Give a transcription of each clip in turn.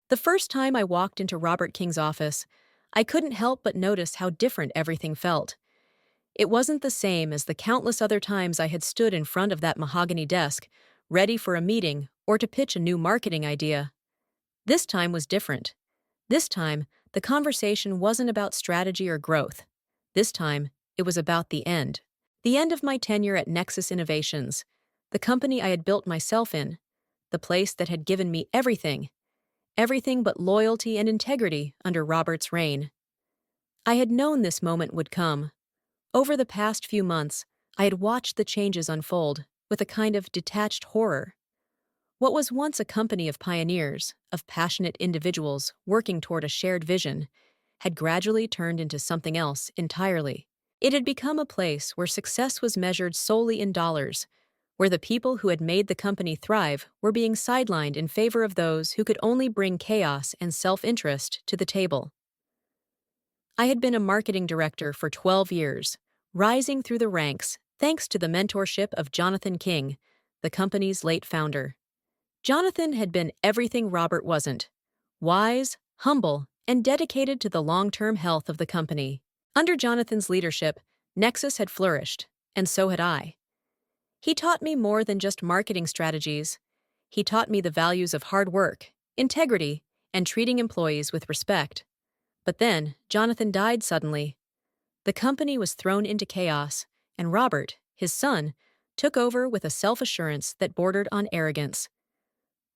The first time I walked into Robert King's office, I couldn't help but notice how different everything felt. It wasn't the same as the countless other times I had stood in front of that mahogany desk, ready for a meeting or to pitch a new marketing idea. This time was different. This time, the conversation wasn't about strategy or growth. This time, it was about the end. The end of my tenure at Nexus Innovations, the company I had built myself in, the place that had given me everything but loyalty and integrity under Robert's reign. I had known this moment would come. Over the past few months, I had watched the changes unfold with a kind of detached horror. What was once a company of pioneers, of passionate individuals working toward a shared vision, had gradually turned into something else entirely. It had become a place where success was measured solely in dollars, where the people who had made the company thrive were being sidelined in favor of those who could only bring chaos and self-interest to the table. I had been a marketing director for 12 years, rising through the ranks thanks to the mentorship of Jonathan King, the company's late founder. Jonathan had been everything Robert wasn't: wise, humble, and dedicated to the long-term health of the company. Under Jonathan's leadership, Nexus had flourished, and so had I. He taught me more than just marketing strategies. He taught me the values of hard work, integrity, and treating employees with respect. But then, Jonathan died suddenly. The company was thrown into chaos, and Robert, his son, took over with a self-assurance that bordered on arrogance.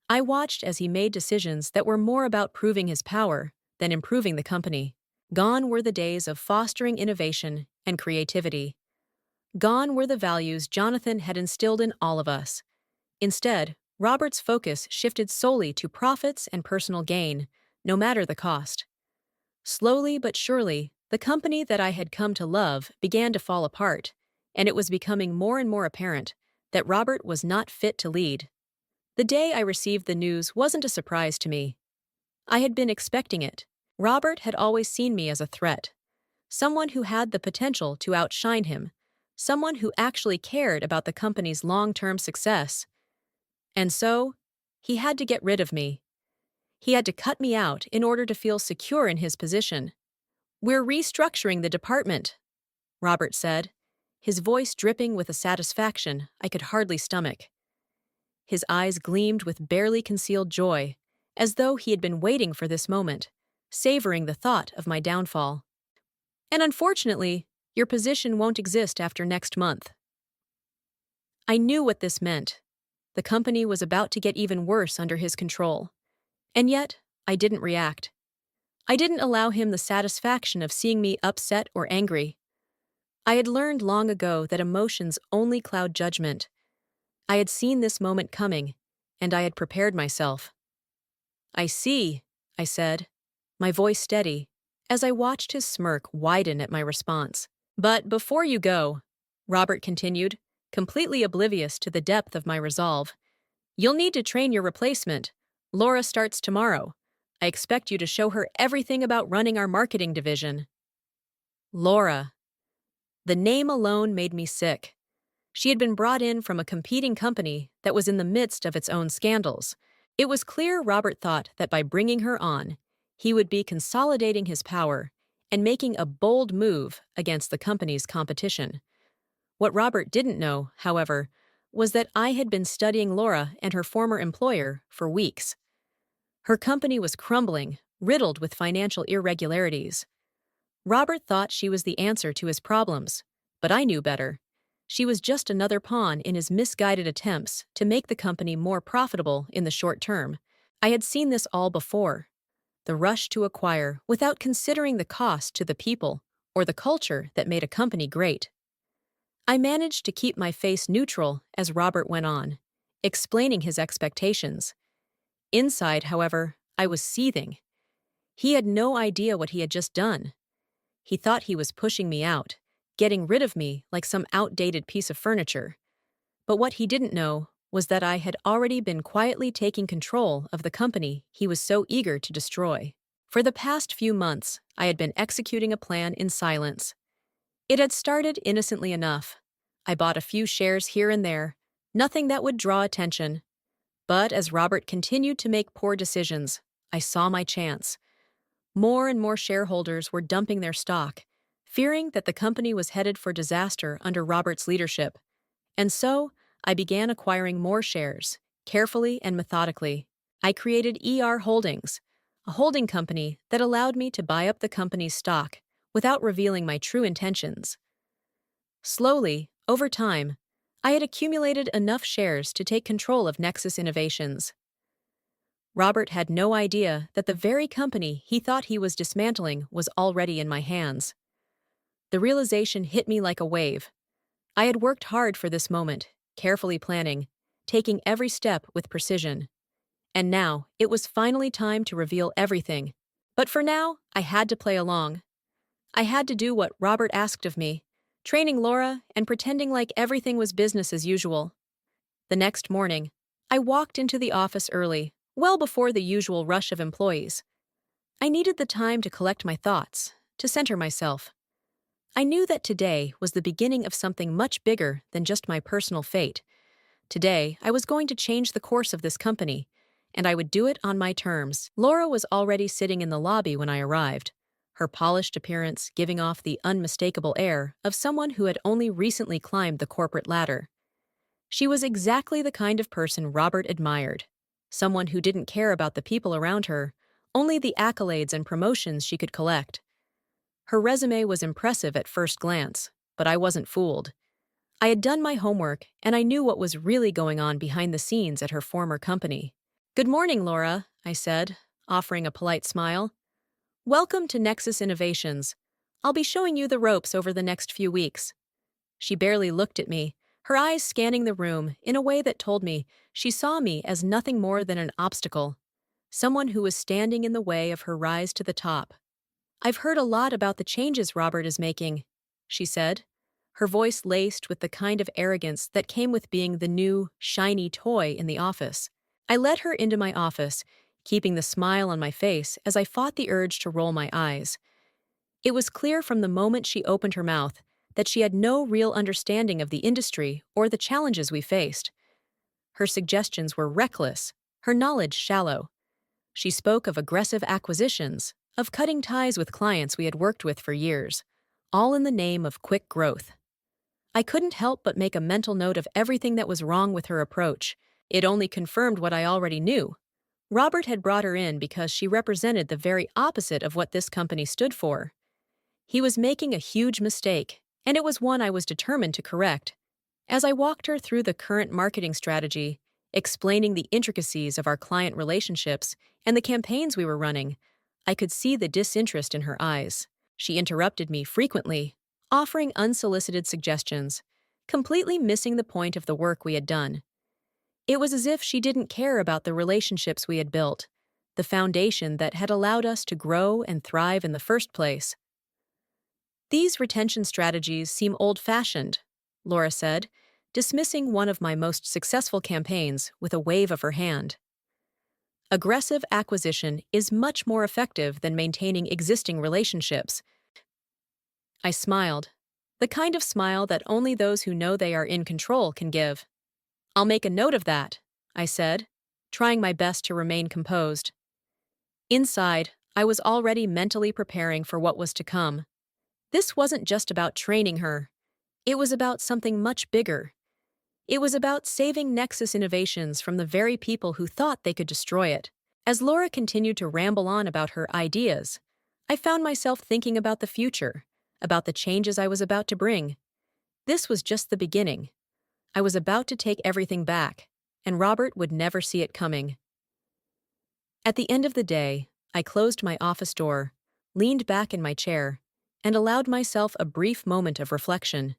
I watched as he made decisions that were more about proving his power than improving the company. Gone were the days of fostering innovation and creativity. Gone were the values Jonathan had instilled in all of us. Instead, Robert's focus shifted solely to profits and personal gain, no matter the cost. Slowly but surely, the company that I had come to love began to fall apart, and it was becoming more and more apparent that Robert was not fit to lead. The day I received the news wasn't a surprise to me. I had been expecting it. Robert had always seen me as a threat, someone who had the potential to outshine him, someone who actually cared about the company's long-term success. And so, he had to get rid of me. He had to cut me out in order to feel secure in his position. "We're restructuring the department," Robert said, his voice dripping with a satisfaction I could hardly stomach. His eyes gleamed with barely concealed joy, as though he had been waiting for this moment, savoring the thought of my downfall. "And unfortunately, your position won't exist after next month." I knew what this meant. The company was about to get even worse under his control. And yet, I didn't react. I didn't allow him the satisfaction of seeing me upset or angry. I had learned long ago that emotions only cloud judgment. I had seen this moment coming, and I had prepared myself. "I see," I said, my voice steady, as I watched his smirk widen at my response. "But before you go," Robert continued, completely oblivious to the depth of my resolve, "you'll need to train your replacement. Laura starts tomorrow. I expect you to show her everything about running our marketing division." Laura. The name alone made me sick. She had been brought in from a competing company that was in the midst of its own scandals. It was clear Robert thought that by bringing her on, he would be consolidating his power and making a bold move against the company's competition. What Robert didn't know, however, was that I had been studying Laura and her former employer for weeks. Her company was crumbling, riddled with financial irregularities. Robert thought she was the answer to his problems, but I knew better. She was just another pawn in his misguided attempts to make the company more profitable in the short term. I had seen this all before. The rush to acquire without considering the cost to the people or the culture that made a company great. I managed to keep my face neutral as Robert went on, explaining his expectations. Inside, however, I was seething. He had no idea what he had just done. He thought he was pushing me out, getting rid of me like some outdated piece of furniture. But what he didn't know was that I had already been quietly taking control of the company he was so eager to destroy. For the past few months, I had been executing a plan in silence. It had started innocently enough. I bought a few shares here and there, nothing that would draw attention. But as Robert continued to make poor decisions, I saw my chance. More and more shareholders were dumping their stock, fearing that the company was headed for disaster under Robert's leadership. And so, I began acquiring more shares, carefully and methodically. I created Holdings, a holding company that allowed me to buy up the company's stock without revealing my true intentions. Slowly, over time, I had accumulated enough shares to take control of Nexus Innovations. Robert had no idea that the very company he thought he was dismantling was already in my hands. The realization hit me like a wave. I had worked hard for this moment, carefully planning, taking every step with precision. And now, it was finally time to reveal everything. But for now, I had to play along. I had to do what Robert asked of me, training Laura and pretending like everything was business as usual. The next morning, I walked into the office early, well before the usual rush of employees. I needed the time to collect my thoughts, to center myself. I knew that today was the beginning of something much bigger than just my personal fate. Today, I was going to change the course of this company, and I would do it on my terms. Laura was already sitting in the lobby when I arrived, her polished appearance giving off the unmistakable air of someone who had only recently climbed the corporate ladder. She was exactly the kind of person Robert admired, someone who didn't care about the people around her, only the accolades and promotions she could collect. Her resume was impressive at first glance, but I wasn't fooled. I had done my homework, and I knew what was really going on behind the scenes at her former company. "Good morning, Laura," I said, offering a polite smile. "Welcome to Nexus Innovations. I'll be showing you the ropes over the next few weeks." She barely looked at me, her eyes scanning the room in a way that told me she saw me as nothing more than an obstacle, someone who was standing in the way of her rise to the top. "I've heard a lot about the changes Robert is making," she said, her voice laced with the kind of arrogance that came with being the new, shiny toy in the office. I led her into my office, keeping the smile on my face as I fought the urge to roll my eyes. It was clear from the moment she opened her mouth that she had no real understanding of the industry or the challenges we faced. Her suggestions were reckless, her knowledge shallow. She spoke of aggressive acquisitions, of cutting ties with clients we had worked with for years, all in the name of quick growth. I couldn't help but make a mental note of everything that was wrong with her approach. It only confirmed what I already knew. Robert had brought her in because she represented the very opposite of what this company stood for. He was making a huge mistake, and it was one I was determined to correct. As I walked her through the current marketing strategy, explaining the intricacies of our client relationships and the campaigns we were running, I could see the disinterest in her eyes. She interrupted me frequently, offering unsolicited suggestions, completely missing the point of the work we had done. It was as if she didn't care about the relationships we had built, the foundation that had allowed us to grow and thrive in the first place. "These retention strategies seem old-fashioned," Laura said, dismissing one of my most successful campaigns with a wave of her hand. "Aggressive acquisition is much more effective than maintaining existing relationships." I smiled, the kind of smile that only those who know they are in control can give. "I'll make a note of that," I said, trying my best to remain composed. Inside, I was already mentally preparing for what was to come. This wasn't just about training her. It was about something much bigger. It was about saving Nexus Innovations from the very people who thought they could destroy it. As Laura continued to ramble on about her ideas, I found myself thinking about the future, about the changes I was about to bring. This was just the beginning. I was about to take everything back, and Robert would never see it coming. At the end of the day, I closed my office door, leaned back in my chair, and allowed myself a brief moment of reflection.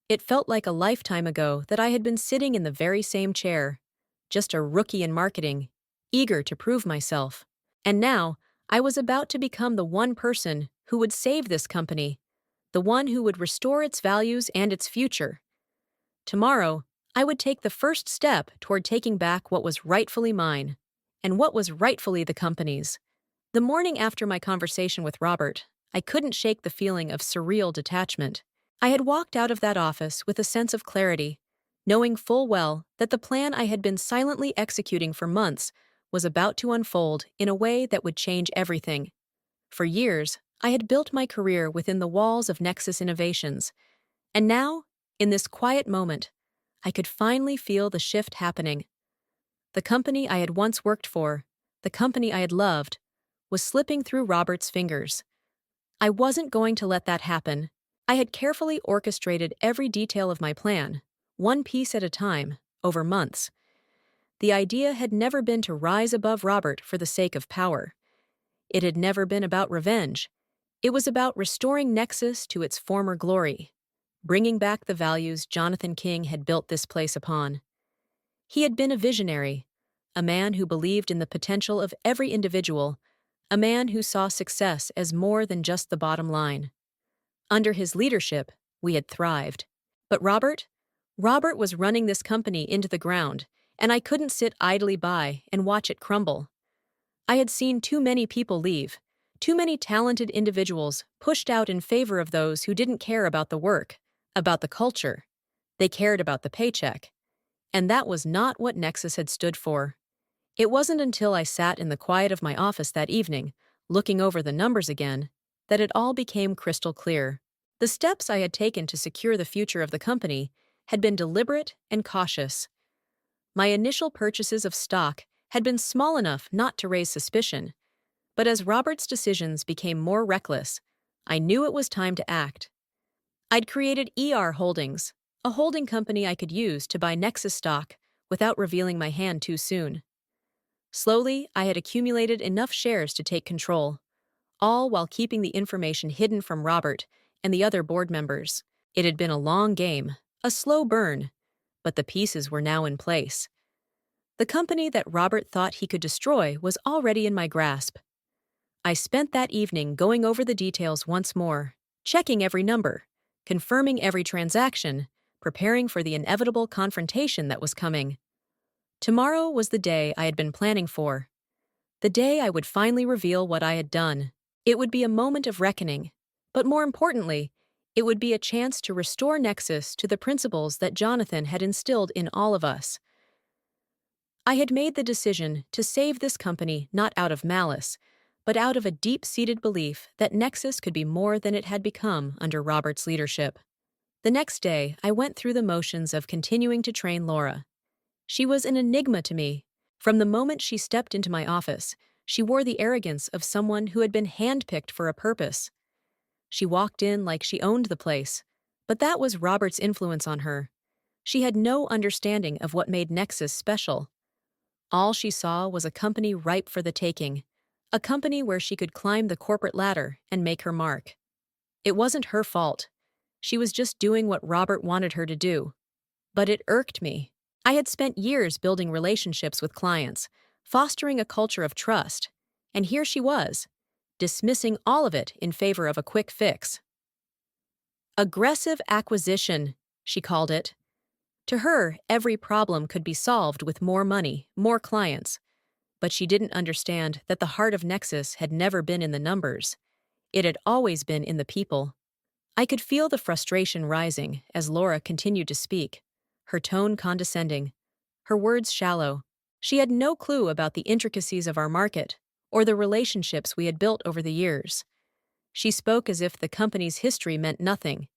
It felt like a lifetime ago that I had been sitting in the very same chair, just a rookie in marketing, eager to prove myself. And now, I was about to become the one person who would save this company, the one who would restore its values and its future. Tomorrow, I would take the first step toward taking back what was rightfully mine, and what was rightfully the company's. The morning after my conversation with Robert, I couldn't shake the feeling of surreal detachment. I had walked out of that office with a sense of clarity, knowing full well that the plan I had been silently executing for months was about to unfold in a way that would change everything. For years, I had built my career within the walls of Nexus Innovations, and now, in this quiet moment, I could finally feel the shift happening. The company I had once worked for, the company I had loved, was slipping through Robert's fingers. I wasn't going to let that happen. I had carefully orchestrated every detail of my plan, one piece at a time, over months. The idea had never been to rise above Robert for the sake of power. It had never been about revenge. It was about restoring Nexus to its former glory, bringing back the values Jonathan King had built this place upon. He had been a visionary, a man who believed in the potential of every individual, a man who saw success as more than just the bottom line. Under his leadership, we had thrived. But Robert was running this company into the ground, and I couldn't sit idly by and watch it crumble. I had seen too many people leave, too many talented individuals pushed out in favor of those who didn't care about the work, about the culture. They cared about the paycheck. And that was not what Nexus had stood for. It wasn't until I sat in the quiet of my office that evening, looking over the numbers again, that it all became crystal clear. The steps I had taken to secure the future of the company had been deliberate and cautious. My initial purchases of stock had been small enough not to raise suspicion, but as Robert's decisions became more reckless, I knew it was time to act. I'd created Holdings, a holding company I could use to buy Nexus stock without revealing my hand too soon. Slowly, I had accumulated enough shares to take control, all while keeping the information hidden from Robert and the other board members. It had been a long game, a slow burn, but the pieces were now in place. The company that Robert thought he could destroy was already in my grasp. I spent that evening going over the details once more, checking every number, confirming every transaction, preparing for the inevitable confrontation that was coming. Tomorrow was the day I had been planning for. The day I would finally reveal what I had done. It would be a moment of reckoning, but more importantly, it would be a chance to restore Nexus to the principles that Jonathan had instilled in all of us. I had made the decision to save this company not out of malice, but out of a deep-seated belief that Nexus could be more than it had become under Robert's leadership. The next day, I went through the motions of continuing to train Laura. She was an enigma to me. From the moment she stepped into my office, she wore the arrogance of someone who had been handpicked for a purpose. She walked in like she owned the place, but that was Robert's influence on her. She had no understanding of what made Nexus special. All she saw was a company ripe for the taking, a company where she could climb the corporate ladder and make her mark. It wasn't her fault. She was just doing what Robert wanted her to do. But it irked me. I had spent years building relationships with clients, fostering a culture of trust, and here she was, dismissing all of it in favor of a quick fix. Aggressive acquisition, she called it. To her, every problem could be solved with more money, more clients. But she didn't understand that the heart of Nexus had never been in the numbers. It had always been in the people. I could feel the frustration rising as Laura continued to speak, her tone condescending, her words shallow. She had no clue about the intricacies of our market or the relationships we had built over the years. She spoke as if the company's history meant nothing,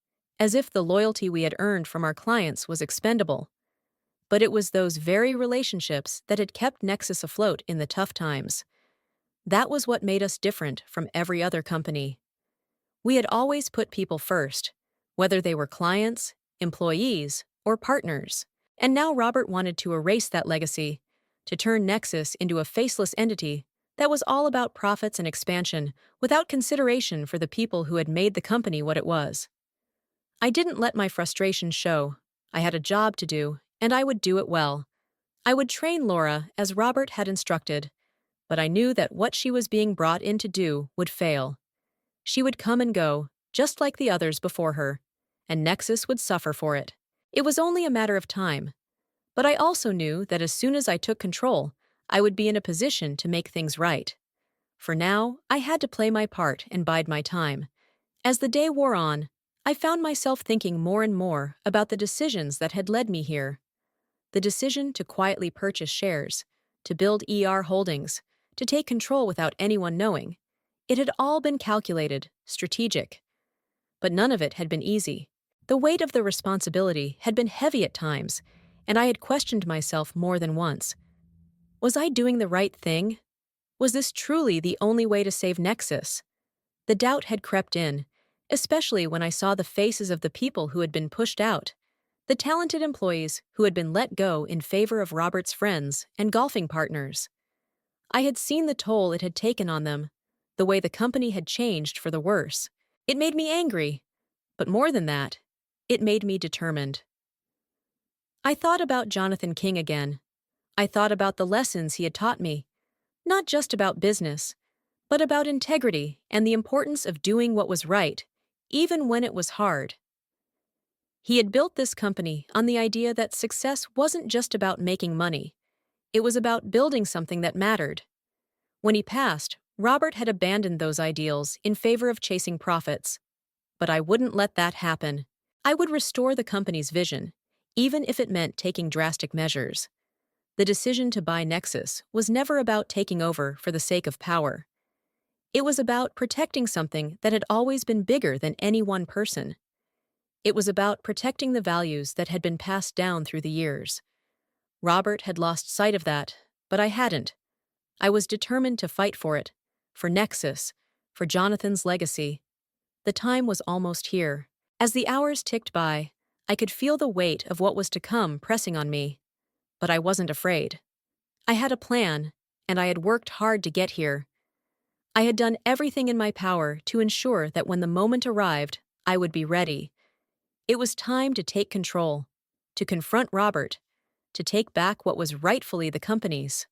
as if the loyalty we had earned from our clients was expendable. But it was those very relationships that had kept Nexus afloat in the tough times. That was what made us different from every other company. We had always put people first, whether they were clients, employees, or partners. And now Robert wanted to erase that legacy, to turn Nexus into a faceless entity that was all about profits and expansion, without consideration for the people who had made the company what it was. I didn't let my frustration show. I had a job to do, and I would do it well. I would train Laura as Robert had instructed, but I knew that what she was being brought in to do would fail. She would come and go, just like the others before her, and Nexus would suffer for it. It was only a matter of time. But I also knew that as soon as I took control, I would be in a position to make things right. For now, I had to play my part and bide my time. As the day wore on, I found myself thinking more and more about the decisions that had led me here. The decision to quietly purchase shares, to build holdings, to take control without anyone knowing. It had all been calculated, strategic. But none of it had been easy. The weight of the responsibility had been heavy at times, and I had questioned myself more than once. Was I doing the right thing? Was this truly the only way to save Nexus? The doubt had crept in, especially when I saw the faces of the people who had been pushed out, the talented employees who had been let go in favor of Robert's friends and golfing partners. I had seen the toll it had taken on them, the way the company had changed for the worse. It made me angry, but more than that, it made me determined. I thought about Jonathan King again. I thought about the lessons he had taught me, not just about business, but about integrity and the importance of doing what was right, even when it was hard. He had built this company on the idea that success wasn't just about making money. It was about building something that mattered. When he passed, Robert had abandoned those ideals in favor of chasing profits. But I wouldn't let that happen. I would restore the company's vision, even if it meant taking drastic measures. The decision to buy Nexus was never about taking over for the sake of power. It was about protecting something that had always been bigger than any one person. It was about protecting the values that had been passed down through the years. Robert had lost sight of that, but I hadn't. I was determined to fight for it, for Nexus, for Jonathan's legacy. The time was almost here. As the hours ticked by, I could feel the weight of what was to come pressing on me. But I wasn't afraid. I had a plan, and I had worked hard to get here. I had done everything in my power to ensure that when the moment arrived, I would be ready. It was time to take control, to confront Robert, to take back what was rightfully the company's.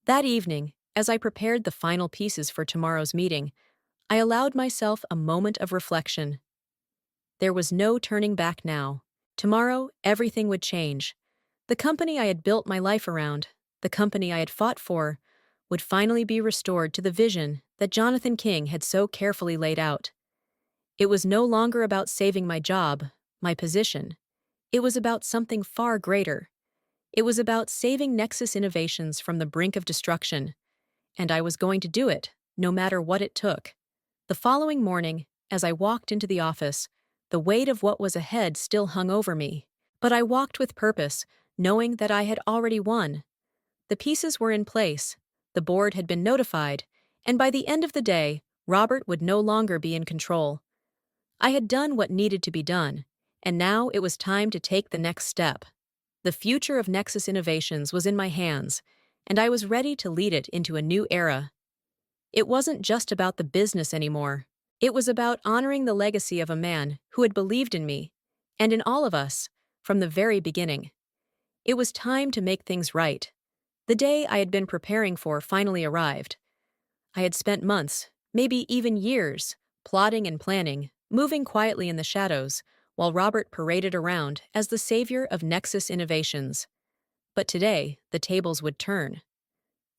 That evening, as I prepared the final pieces for tomorrow's meeting, I allowed myself a moment of reflection. There was no turning back now. Tomorrow, everything would change. The company I had built my life around, the company I had fought for, would finally be restored to the vision that Jonathan King had so carefully laid out. It was no longer about saving my job, my position. It was about something far greater. It was about saving Nexus Innovations from the brink of destruction. And I was going to do it, no matter what it took. The following morning, as I walked into the office, the weight of what was ahead still hung over me. But I walked with purpose, knowing that I had already won. The pieces were in place, the board had been notified, and by the end of the day, Robert would no longer be in control. I had done what needed to be done, and now it was time to take the next step. The future of Nexus Innovations was in my hands, and I was ready to lead it into a new era. It wasn't just about the business anymore. It was about honoring the legacy of a man who had believed in me, and in all of us, from the very beginning. It was time to make things right. The day I had been preparing for finally arrived. I had spent months, maybe even years, plotting and planning, moving quietly in the shadows, while Robert paraded around as the savior of Nexus Innovations. But today, the tables would turn.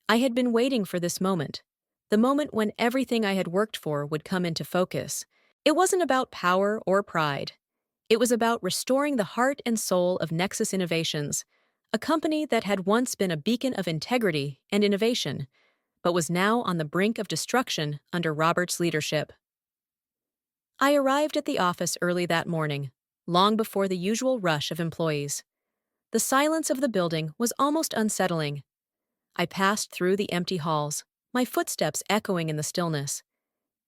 I had been waiting for this moment, the moment when everything I had worked for would come into focus. It wasn't about power or pride. It was about restoring the heart and soul of Nexus Innovations, a company that had once been a beacon of integrity and innovation, but was now on the brink of destruction under Robert's leadership. I arrived at the office early that morning, long before the usual rush of employees. The silence of the building was almost unsettling. I passed through the empty halls, my footsteps echoing in the stillness.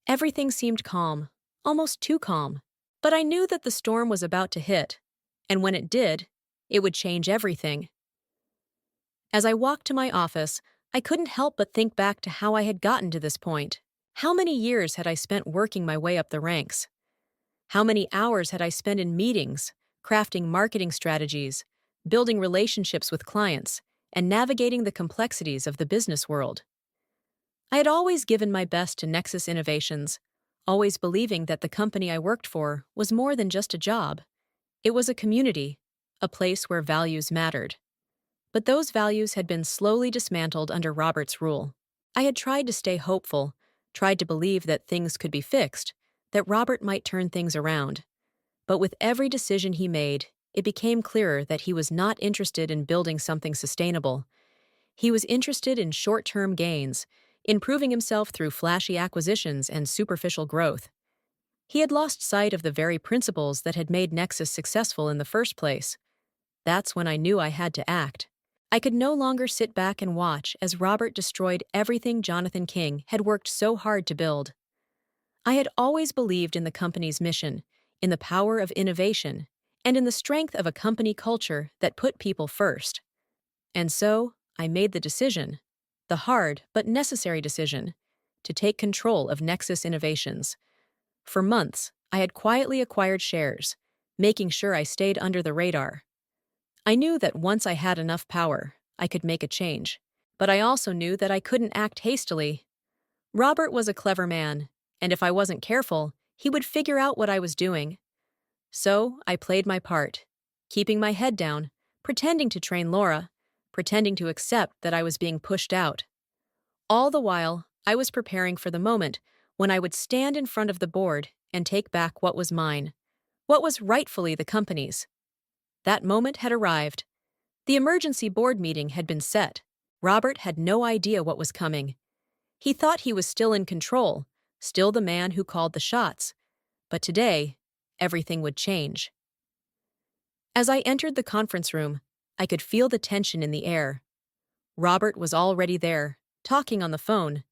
Everything seemed calm, almost too calm, but I knew that the storm was about to hit, and when it did, it would change everything. As I walked to my office, I couldn't help but think back to how I had gotten to this point. How many years had I spent working my way up the ranks? How many hours had I spent in meetings, crafting marketing strategies, building relationships with clients, and navigating the complexities of the business world? I had always given my best to Nexus Innovations, always believing that the company I worked for was more than just a job. It was a community, a place where values mattered. But those values had been slowly dismantled under Robert's rule. I had tried to stay hopeful, tried to believe that things could be fixed, that Robert might turn things around. But with every decision he made, it became clearer that he was not interested in building something sustainable. He was interested in short-term gains, improving himself through flashy acquisitions and superficial growth. He had lost sight of the very principles that had made Nexus successful in the first place. That's when I knew I had to act. I could no longer sit back and watch as Robert destroyed everything Jonathan King had worked so hard to build. I had always believed in the company's mission, in the power of innovation, and in the strength of a company culture that put people first. And so, I made the decision, the hard but necessary decision, to take control of Nexus Innovations. For months, I had quietly acquired shares, making sure I stayed under the radar. I knew that once I had enough power, I could make a change. But I also knew that I couldn't act hastily. Robert was a clever man, and if I wasn't careful, he would figure out what I was doing. So I played my part, keeping my head down, pretending to train Laura, pretending to accept that I was being pushed out. All the while, I was preparing for the moment when I would stand in front of the board and take back what was mine, what was rightfully the company's. That moment had arrived. The emergency board meeting had been set. Robert had no idea what was coming. He thought he was still in control, still the man who called the shots. But today, everything would change. As I entered the conference room, I could feel the tension in the air. Robert was already there, talking on the phone,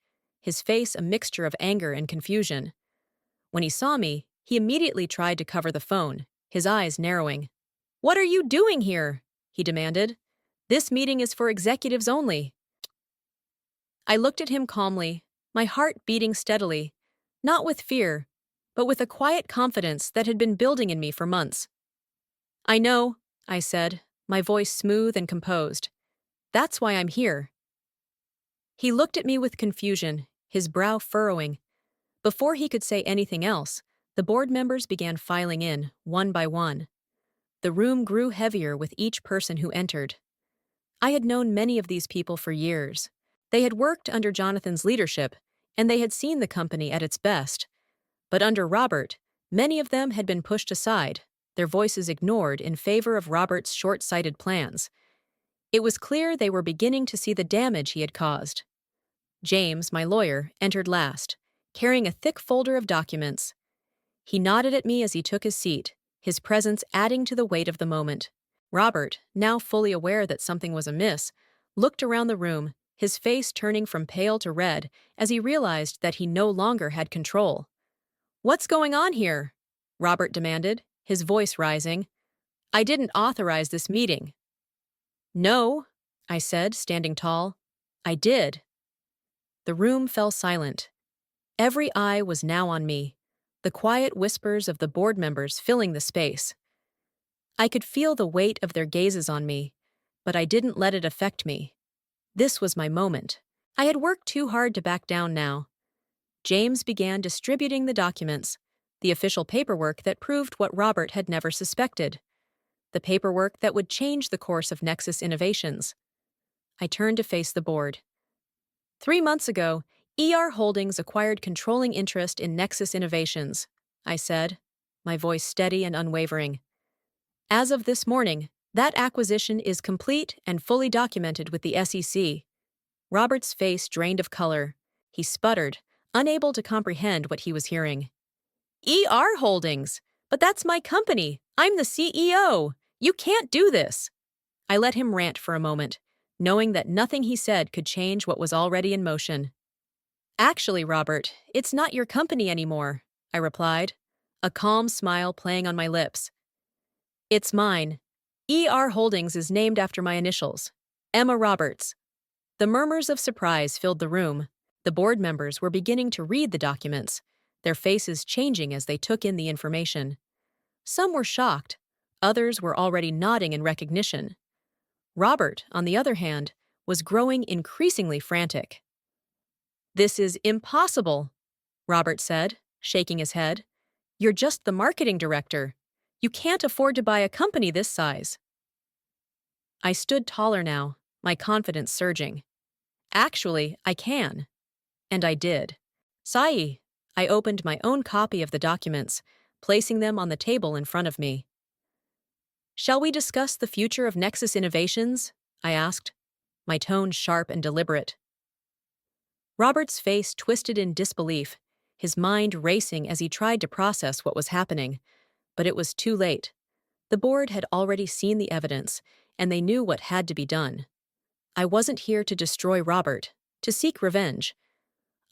his face a mixture of anger and confusion. When he saw me, he immediately tried to cover the phone, his eyes narrowing. "What are you doing here?" he demanded. "This meeting is for executives only." I looked at him calmly, my heart beating steadily, not with fear, but with a quiet confidence that had been building in me for months. "I know," I said, my voice smooth and composed. "That's why I'm here." He looked at me with confusion, his brow furrowing. Before he could say anything else, the board members began filing in, one by one. The room grew heavier with each person who entered. I had known many of these people for years. They had worked under Jonathan's leadership, and they had seen the company at its best. But under Robert, many of them had been pushed aside, their voices ignored in favor of Robert's short-sighted plans. It was clear they were beginning to see the damage he had caused. James, my lawyer, entered last, carrying a thick folder of documents. He nodded at me as he took his seat, his presence adding to the weight of the moment. Robert, now fully aware that something was amiss, looked around the room, his face turning from pale to red as he realized that he no longer had control. "What's going on here?" Robert demanded, his voice rising. "I didn't authorize this meeting." "No," I said, standing tall. "I did." The room fell silent. Every eye was now on me, the quiet whispers of the board members filling the space. I could feel the weight of their gazes on me, but I didn't let it affect me. This was my moment. I had worked too hard to back down now. James began distributing the documents, the official paperwork that proved what Robert had never suspected, the paperwork that would change the course of Nexus Innovations. I turned to face the board. 3 months ago, ER Holdings acquired controlling interest in Nexus Innovations, I said, my voice steady and unwavering. As of this morning, that acquisition is complete and fully documented with the SEC. Robert's face drained of color. He sputtered, unable to comprehend what he was hearing. ER Holdings? But that's my company. I'm the CEO. You can't do this. I let him rant for a moment, knowing that nothing he said could change what was already in motion. Actually, Robert, it's not your company anymore, I replied, a calm smile playing on my lips. It's mine. ER Holdings is named after my initials, Emma Roberts. The murmurs of surprise filled the room. The board members were beginning to read the documents, their faces changing as they took in the information. Some were shocked, others were already nodding in recognition. Robert, on the other hand, was growing increasingly frantic. "This is impossible," Robert said, shaking his head. "You're just the marketing director. You can't afford to buy a company this size." I stood taller now, my confidence surging. "Actually, I can." And I did. "Sai," I opened my own copy of the documents, placing them on the table in front of me. "Shall we discuss the future of Nexus Innovations?" I asked. my tone sharp and deliberate. Robert's face twisted in disbelief, his mind racing as he tried to process what was happening. But it was too late. The board had already seen the evidence, and they knew what had to be done. I wasn't here to destroy Robert, to seek revenge.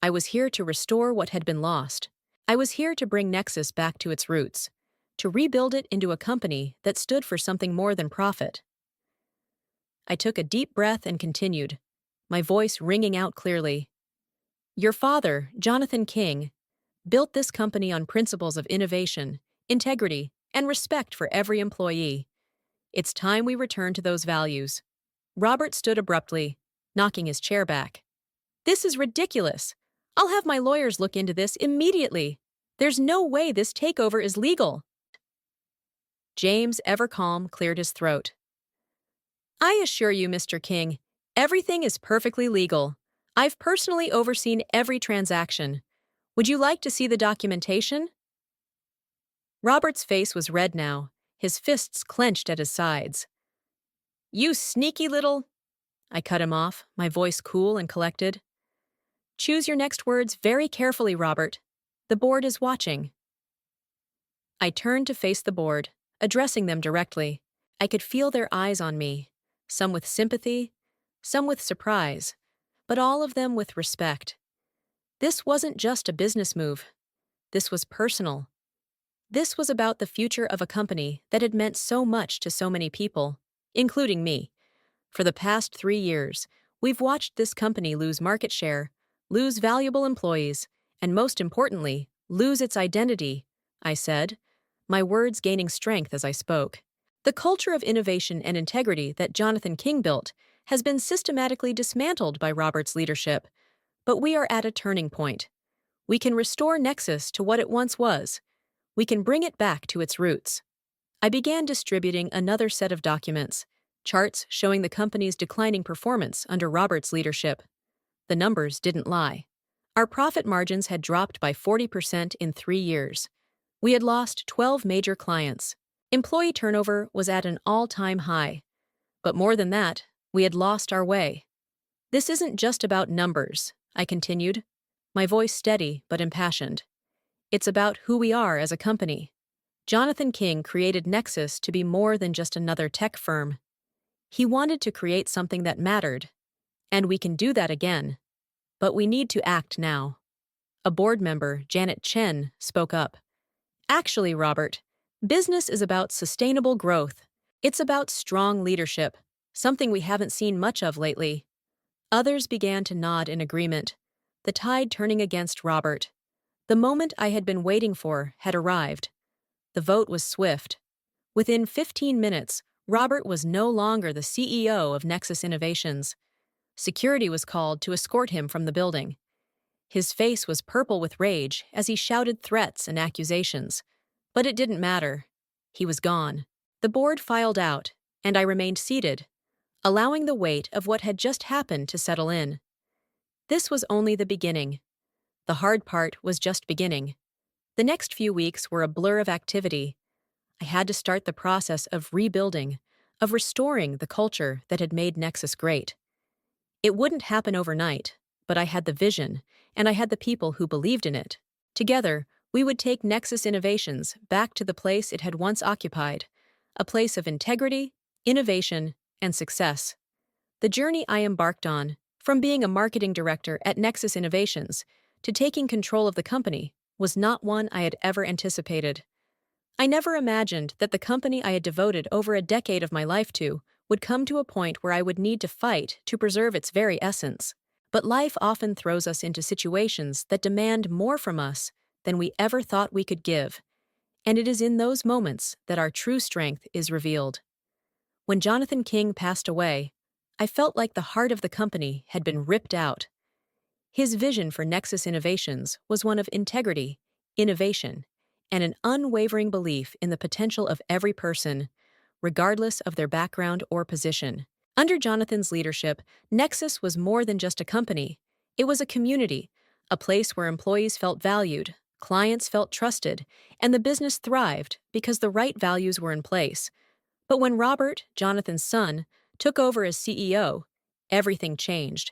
I was here to restore what had been lost. I was here to bring Nexus back to its roots, to rebuild it into a company that stood for something more than profit. I took a deep breath and continued, my voice ringing out clearly. Your father, Jonathan King, built this company on principles of innovation, integrity, and respect for every employee. It's time we return to those values. Robert stood abruptly, knocking his chair back. This is ridiculous. I'll have my lawyers look into this immediately. There's no way this takeover is legal. James, ever calm, cleared his throat. I assure you, Mr. King, everything is perfectly legal. I've personally overseen every transaction. Would you like to see the documentation? Robert's face was red now, his fists clenched at his sides. You sneaky little... I cut him off, my voice cool and collected. Choose your next words very carefully, Robert. The board is watching. I turned to face the board, addressing them directly. I could feel their eyes on me, some with sympathy, some with surprise, but all of them with respect. This wasn't just a business move. This was personal. This was about the future of a company that had meant so much to so many people, including me. For the past 3 years, we've watched this company lose market share, lose valuable employees, and most importantly, lose its identity, I said, my words gaining strength as I spoke. The culture of innovation and integrity that Jonathan King built has been systematically dismantled by Robert's leadership, but we are at a turning point. We can restore Nexus to what it once was. We can bring it back to its roots. I began distributing another set of documents, charts showing the company's declining performance under Robert's leadership. The numbers didn't lie. Our profit margins had dropped by 40% in 3 years. We had lost 12 major clients. Employee turnover was at an all-time high. But more than that, we had lost our way. This isn't just about numbers, I continued, my voice steady but impassioned. It's about who we are as a company. Jonathan King created Nexus to be more than just another tech firm. He wanted to create something that mattered, and we can do that again. But we need to act now. A board member, Janet Chen, spoke up. Actually, Robert, business is about sustainable growth. It's about strong leadership, something we haven't seen much of lately. Others began to nod in agreement, the tide turning against Robert. The moment I had been waiting for had arrived. The vote was swift. Within 15 minutes, Robert was no longer the CEO of Nexus Innovations. Security was called to escort him from the building. His face was purple with rage as he shouted threats and accusations. But it didn't matter. He was gone. The board filed out, and I remained seated, allowing the weight of what had just happened to settle in. This was only the beginning. The hard part was just beginning. The next few weeks were a blur of activity. I had to start the process of rebuilding, of restoring the culture that had made Nexus great. It wouldn't happen overnight, but I had the vision, and I had the people who believed in it. Together, we would take Nexus Innovations back to the place it had once occupied, a place of integrity, innovation, and success. The journey I embarked on, from being a marketing director at Nexus Innovations to taking control of the company, was not one I had ever anticipated. I never imagined that the company I had devoted over a decade of my life to would come to a point where I would need to fight to preserve its very essence. But life often throws us into situations that demand more from us than we ever thought we could give, and it is in those moments that our true strength is revealed. When Jonathan King passed away, I felt like the heart of the company had been ripped out. His vision for Nexus Innovations was one of integrity, innovation, and an unwavering belief in the potential of every person, regardless of their background or position. Under Jonathan's leadership, Nexus was more than just a company. It was a community, a place where employees felt valued, clients felt trusted, and the business thrived because the right values were in place. But when Robert, Jonathan's son, took over as CEO, everything changed.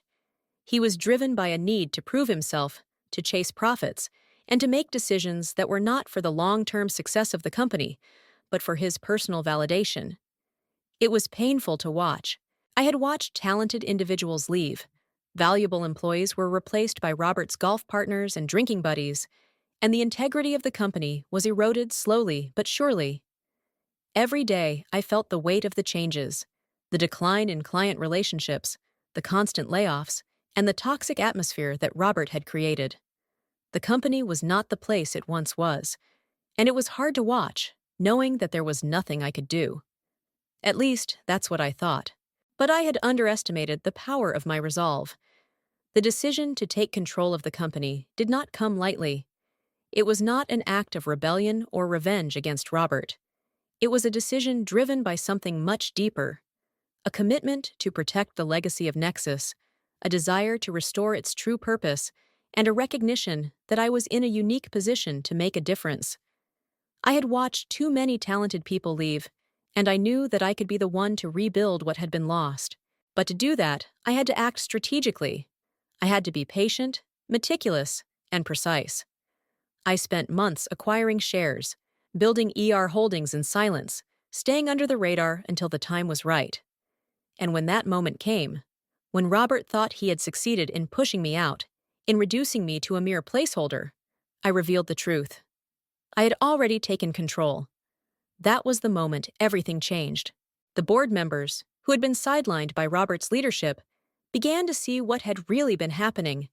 He was driven by a need to prove himself, to chase profits, and to make decisions that were not for the long-term success of the company, but for his personal validation. It was painful to watch. I had watched talented individuals leave. Valuable employees were replaced by Robert's golf partners and drinking buddies, and the integrity of the company was eroded slowly but surely. Every day, I felt the weight of the changes, the decline in client relationships, the constant layoffs, and the toxic atmosphere that Robert had created. The company was not the place it once was, and it was hard to watch, knowing that there was nothing I could do. At least, that's what I thought. But I had underestimated the power of my resolve. The decision to take control of the company did not come lightly. It was not an act of rebellion or revenge against Robert. It was a decision driven by something much deeper, a commitment to protect the legacy of Nexus, a desire to restore its true purpose, and a recognition that I was in a unique position to make a difference. I had watched too many talented people leave, and I knew that I could be the one to rebuild what had been lost. But to do that, I had to act strategically. I had to be patient, meticulous, and precise. I spent months acquiring shares, building holdings in silence, staying under the radar until the time was right. And when that moment came, when Robert thought he had succeeded in pushing me out, in reducing me to a mere placeholder, I revealed the truth. I had already taken control. That was the moment everything changed. The board members, who had been sidelined by Robert's leadership, began to see what had really been happening.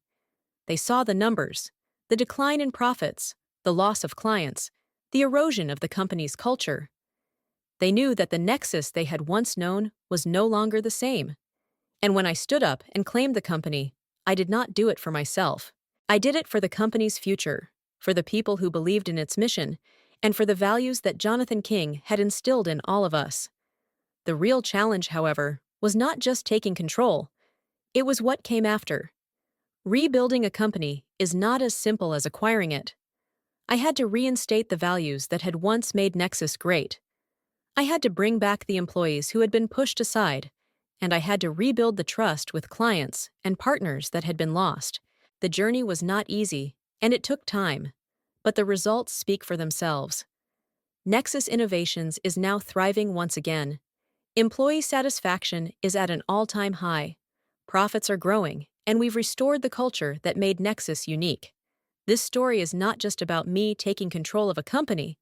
They saw the numbers, the decline in profits, the loss of clients, the erosion of the company's culture. They knew that the Nexus they had once known was no longer the same. And when I stood up and claimed the company, I did not do it for myself. I did it for the company's future, for the people who believed in its mission, and for the values that Jonathan King had instilled in all of us. The real challenge, however, was not just taking control. It was what came after. Rebuilding a company is not as simple as acquiring it. I had to reinstate the values that had once made Nexus great. I had to bring back the employees who had been pushed aside, and I had to rebuild the trust with clients and partners that had been lost. The journey was not easy, and it took time, but the results speak for themselves. Nexus Innovations is now thriving once again. Employee satisfaction is at an all-time high. Profits are growing, and we've restored the culture that made Nexus unique. This story is not just about me taking control of a company.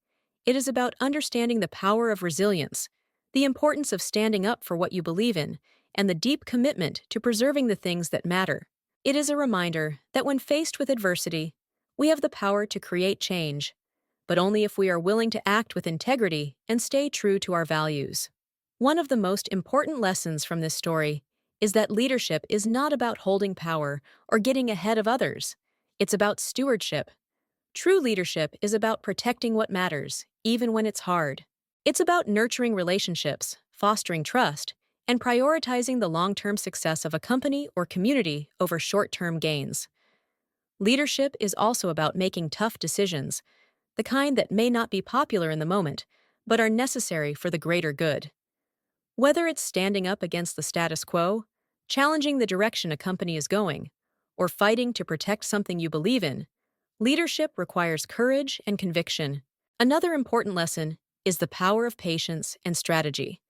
It is about understanding the power of resilience, the importance of standing up for what you believe in, and the deep commitment to preserving the things that matter. It is a reminder that when faced with adversity, we have the power to create change, but only if we are willing to act with integrity and stay true to our values. One of the most important lessons from this story is that leadership is not about holding power or getting ahead of others. It's about stewardship. True leadership is about protecting what matters, even when it's hard. It's about nurturing relationships, fostering trust, and prioritizing the long-term success of a company or community over short-term gains. Leadership is also about making tough decisions, the kind that may not be popular in the moment, but are necessary for the greater good. Whether it's standing up against the status quo, challenging the direction a company is going, or fighting to protect something you believe in, leadership requires courage and conviction. Another important lesson is the power of patience and strategy.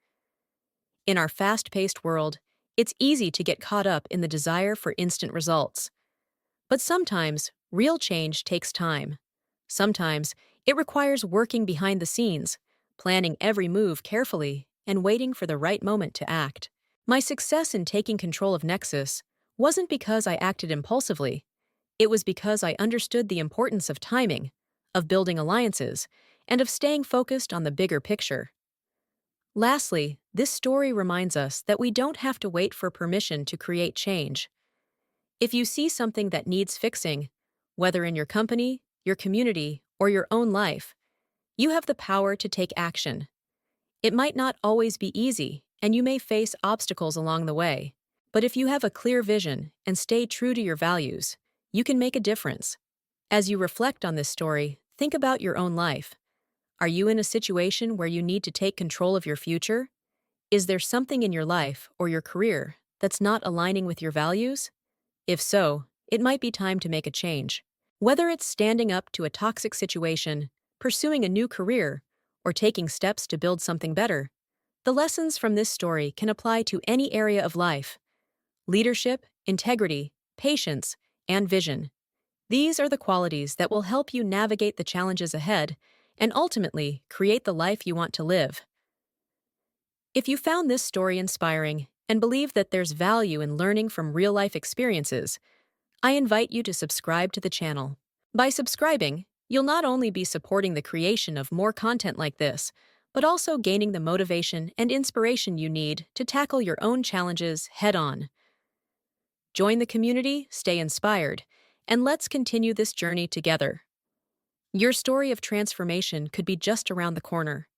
In our fast-paced world, it's easy to get caught up in the desire for instant results. But sometimes, real change takes time. Sometimes, it requires working behind the scenes, planning every move carefully, and waiting for the right moment to act. My success in taking control of Nexus wasn't because I acted impulsively. It was because I understood the importance of timing, of building alliances, and of staying focused on the bigger picture. Lastly, this story reminds us that we don't have to wait for permission to create change. If you see something that needs fixing, whether in your company, your community, or your own life, you have the power to take action. It might not always be easy, and you may face obstacles along the way. But if you have a clear vision and stay true to your values, you can make a difference. As you reflect on this story, think about your own life. Are you in a situation where you need to take control of your future? Is there something in your life or your career that's not aligning with your values? If so, it might be time to make a change. Whether it's standing up to a toxic situation, pursuing a new career, or taking steps to build something better, the lessons from this story can apply to any area of life. Leadership, integrity, patience, and vision. These are the qualities that will help you navigate the challenges ahead and ultimately create the life you want to live. If you found this story inspiring and believe that there's value in learning from real life experiences, I invite you to subscribe to the channel. By subscribing, you'll not only be supporting the creation of more content like this, but also gaining the motivation and inspiration you need to tackle your own challenges head on. Join the community, stay inspired, and let's continue this journey together. Your story of transformation could be just around the corner.